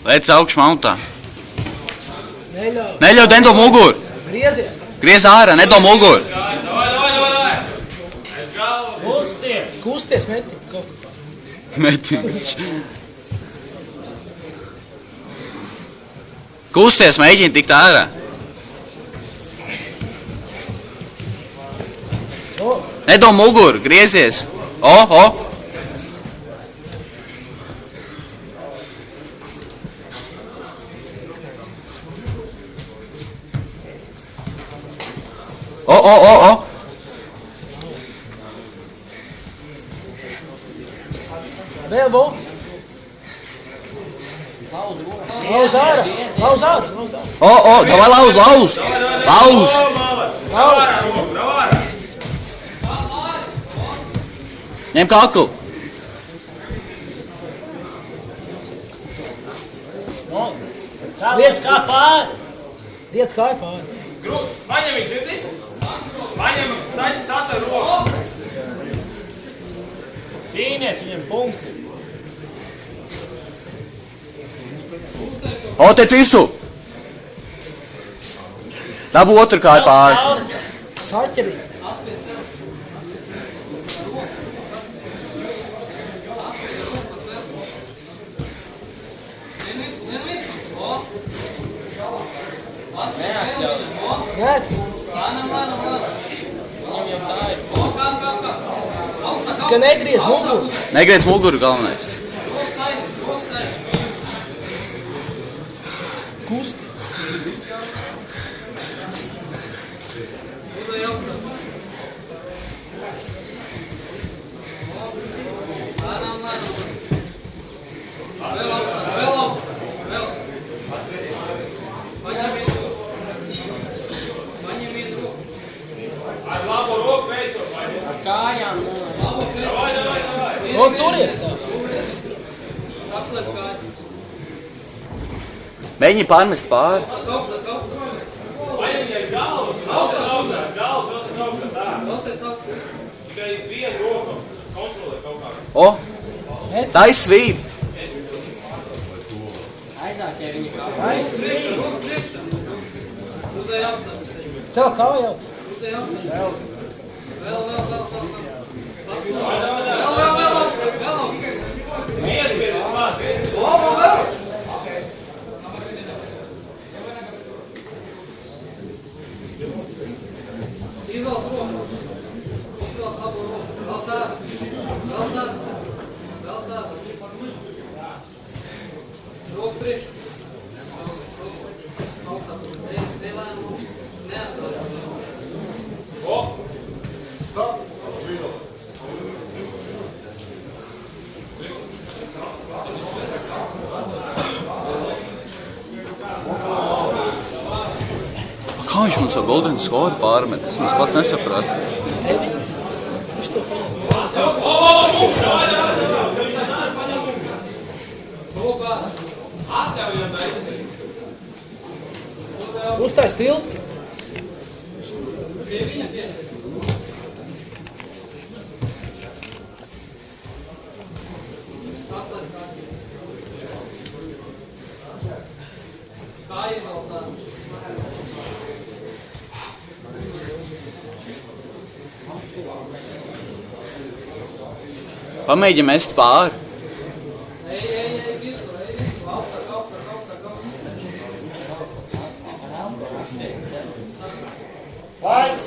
Lēc augšu mauntā. Neļauj. Neļauj dendo muguru. Griezies. Griez ārā, nedo muguru. Kusties, meti. Meti. Kusties, mēģini tikt ārā. Nedo muguru, griezies. O. O. Vēl vo. Lauz ārā. O, davai lauz. Ņem kaklu. Liec kā pāri. Liec kāju pāri. Paņem viņu, dzirdi? Paņem, satar roku. Cīnies viņam punkti. O, te cirsu. Dabu otru kāju pāri. Saķerī. Tikai negriez muguru. Negriez muguru galvenais. Kusti. Ar labo roku veicot. Ar kājām. O, turies tā. Mēģini pārmest pāri. Paņem viņai galvu. Galvu, tā. Tikai vienu roku kontrolē kaut kā. O, tais svīp. Cel kāju. Kā viņš man savu golden score pārmet? Es mums pats nesapratu. Uztais tilpi. Pamēģi mest pāri. Laiks.